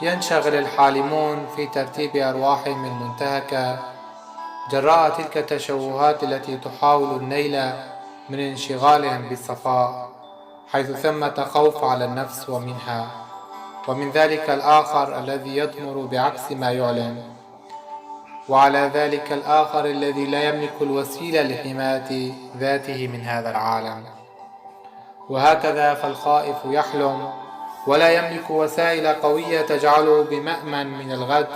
ينشغل الحالمون في ترتيب أرواحهم المنتهكة جراء تلك التشوهات التي تحاول النيل من انشغالهم بالصفاء، حيث ثمة خوف على النفس ومنها، ومن ذلك الآخر الذي يضمر بعكس ما يعلن، وعلى ذلك الآخر الذي لا يملك الوسيلة لحماية ذاته من هذا العالم. وهكذا فالخائف يحلم ولا يملك وسائل قوية تجعله بمأمن من الغد،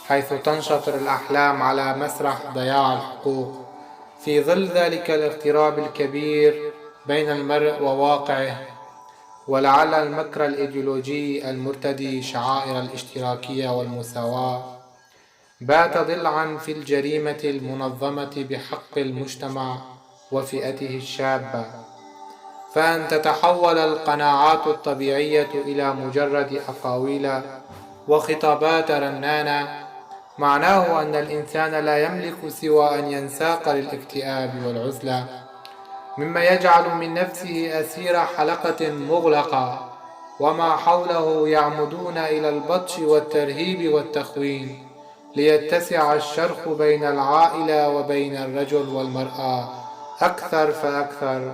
حيث تنشطر الأحلام على مسرح ضياع الحقوق في ظل ذلك الاغتراب الكبير بين المرء وواقعه. ولعل المكر الإيديولوجي المرتدي شعائر الاشتراكية والمساواة بات ضلعا في الجريمة المنظمة بحق المجتمع وفئته الشابة، فأن تتحول القناعات الطبيعية إلى مجرد أقاويل وخطابات رنانة معناه أن الإنسان لا يملك سوى أن ينساق للاكتئاب والعزلة، مما يجعل من نفسه أسير حلقة مغلقة، وما حوله يعمدون إلى البطش والترهيب والتخوين ليتسع الشرخ بين العائلة وبين الرجل والمرأة أكثر فأكثر،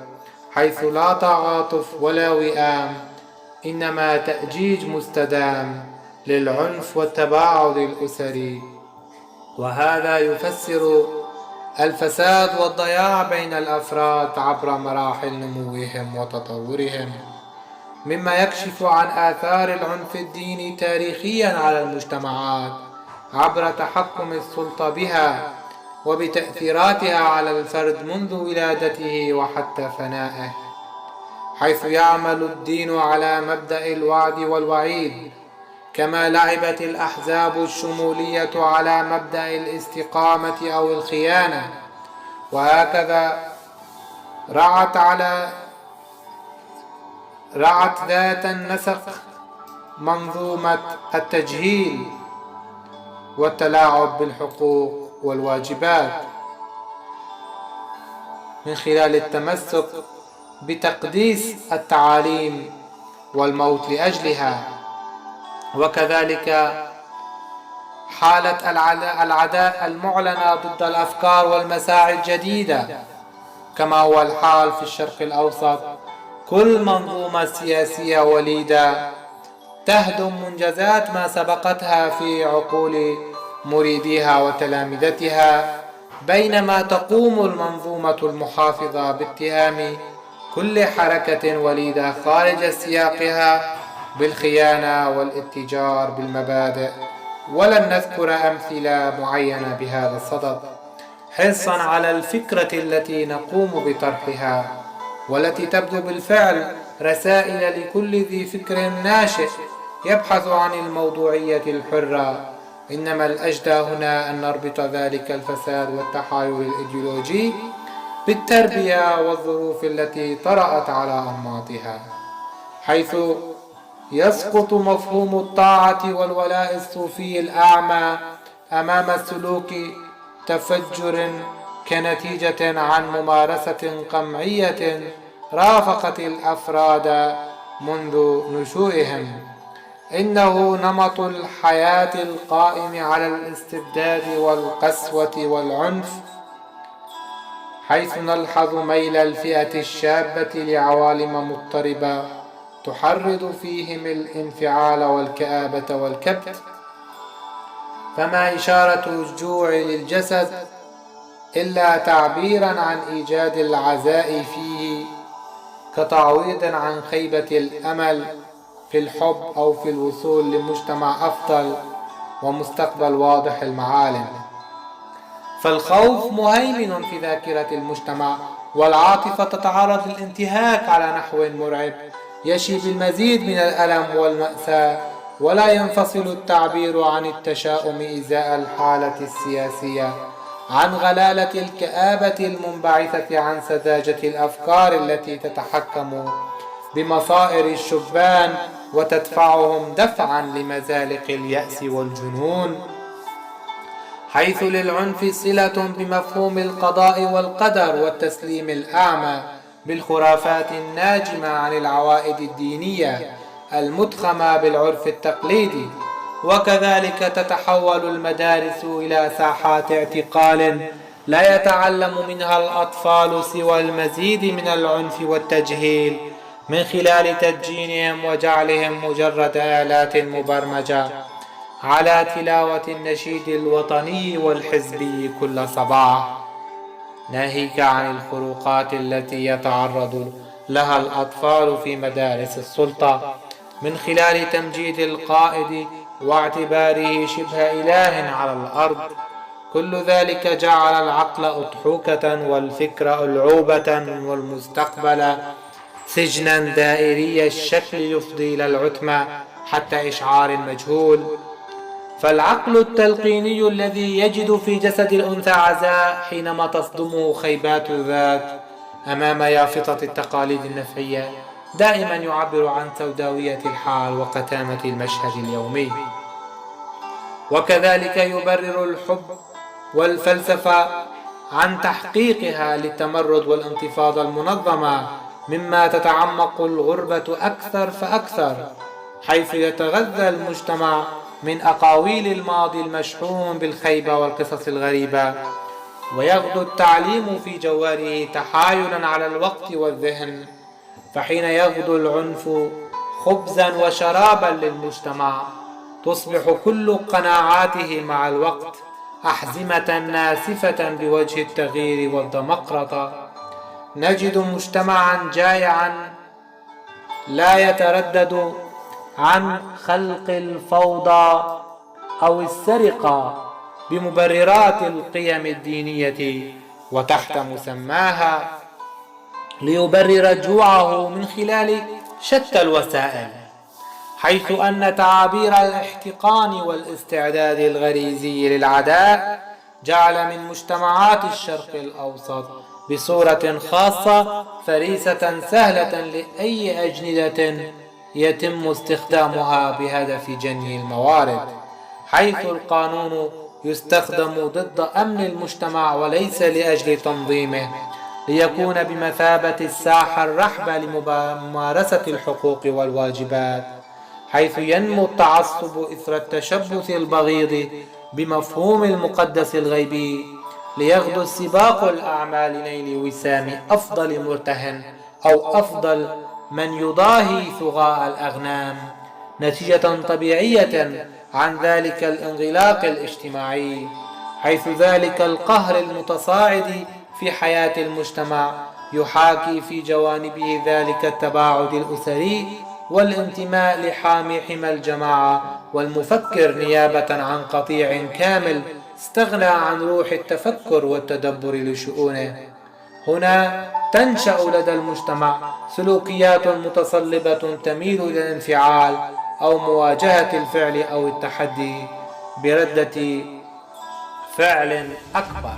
حيث لا تعاطف ولا وئام، إنما تأجيج مستدام للعنف والتباعد الأسري. وهذا يفسر الفساد والضياع بين الأفراد عبر مراحل نموهم وتطورهم، مما يكشف عن آثار العنف الديني تاريخيا على المجتمعات عبر تحكم السلطة بها وبتأثيراتها على الفرد منذ ولادته وحتى فنائه، حيث يعمل الدين على مبدأ الوعد والوعيد، كما لعبت الأحزاب الشمولية على مبدأ الاستقامة أو الخيانة. وهكذا رعت ذات النسق منظومة التجهيل والتلاعب بالحقوق والواجبات من خلال التمسك بتقديس التعاليم والموت لأجلها. وكذلك حالة العداء المعلنة ضد الأفكار والمساعي الجديدة، كما هو الحال في الشرق الأوسط. كل منظومة سياسية وليدة تهدم منجزات ما سبقتها في عقول مريديها وتلامذتها، بينما تقوم المنظومة المحافظة باتهام كل حركة وليدة خارج سياقها بالخيانة والاتجار بالمبادئ. ولن نذكر أمثلة معينة بهذا الصدد، حرصا على الفكرة التي نقوم بطرحها، والتي تبدو بالفعل رسائل لكل ذي فكر ناشئ يبحث عن الموضوعية الحرة. إنما الأجدى هنا أن نربط ذلك الفساد والتحايل الإيديولوجي بالتربية والظروف التي طرأت على أنماطها، حيث يسقط مفهوم الطاعة والولاء الصوفي الأعمى أمام سلوك تفجر كنتيجة عن ممارسة قمعية رافقت الأفراد منذ نشوئهم. إنه نمط الحياة القائم على الاستبداد والقسوة والعنف، حيث نلحظ ميل الفئة الشابة لعوالم مضطربة تحرض فيهم الانفعال والكآبة والكبت. فما إشارة الجوع للجسد إلا تعبيرا عن إيجاد العزاء فيه كتعويض عن خيبة الأمل في الحب أو في الوصول لمجتمع أفضل ومستقبل واضح المعالم. فالخوف مهيمن في ذاكرة المجتمع، والعاطفة تتعرض للانتهاك على نحو مرعب يشي بالمزيد من الألم والمأساة، ولا ينفصل التعبير عن التشاؤم إزاء الحالة السياسية عن غلالة الكآبة المنبعثة عن سذاجة الأفكار التي تتحكم بمصائر الشبان وتدفعهم دفعا لمزالق اليأس والجنون، حيث للعنف صلة بمفهوم القضاء والقدر والتسليم الأعمى بالخرافات الناجمة عن العوائد الدينية المتخمة بالعرف التقليدي، وكذلك تتحول المدارس إلى ساحات اعتقال لا يتعلم منها الأطفال سوى المزيد من العنف والتجهيل من خلال تدجينهم وجعلهم مجرد آلات مبرمجة على تلاوة النشيد الوطني والحزبي كل صباح، ناهيك عن الخروقات التي يتعرض لها الأطفال في مدارس السلطة من خلال تمجيد القائد واعتباره شبه إله على الأرض. كل ذلك جعل العقل أضحوكة والفكر ألعوبة والمستقبل سجنا دائري الشكل يفضي إلى العتمة حتى إشعار المجهول. فالعقل التلقيني الذي يجد في جسد الأنثى عزاء حينما تصدمه خيبات الذات أمام يافطة التقاليد النفعية دائما يعبر عن سوداوية الحال وقتامة المشهد اليومي. وكذلك يبرر الحب والفلسفة عن تحقيقها للتمرد والانتفاضة المنظمة، مما تتعمق الغربة أكثر فأكثر، حيث يتغذى المجتمع من أقاويل الماضي المشحون بالخيبة والقصص الغريبة، ويغدو التعليم في جواره تحايلا على الوقت والذهن. فحين يغدو العنف خبزا وشرابا للمجتمع تصبح كل قناعاته مع الوقت أحزمة ناسفة بوجه التغيير والدمقرطة. نجد مجتمعا جائعا لا يتردد عن خلق الفوضى أو السرقة بمبررات القيم الدينية وتحت مسماها، ليبرر جوعه من خلال شتى الوسائل، حيث أن تعابير الاحتقان والاستعداد الغريزي للعداء جعل من مجتمعات الشرق الأوسط بصورة خاصة فريسة سهلة لأي أجندة يتم استخدامها بهدف جني الموارد، حيث القانون يستخدم ضد أمن المجتمع وليس لأجل تنظيمه، ليكون بمثابة الساحة الرحبة لممارسة الحقوق والواجبات، حيث ينمو التعصب إثر التشبث البغيض بمفهوم المقدس الغيبي، ليغدو السباق الأعمى لنيل وسام أفضل مرتهن أو أفضل من يضاهي ثغاء الأغنام، نتيجة طبيعية عن ذلك الانغلاق الاجتماعي، حيث ذلك القهر المتصاعد في حياة المجتمع يحاكي في جوانبه ذلك التباعد الأسري والانتماء لحامي حمى الجماعة والمفكر نيابة عن قطيع كامل استغنى عن روح التفكر والتدبر لشؤونه. هنا تنشأ لدى المجتمع سلوكيات متصلبة تميل إلى الانفعال أو مواجهة الفعل أو التحدي بردة فعل أكبر.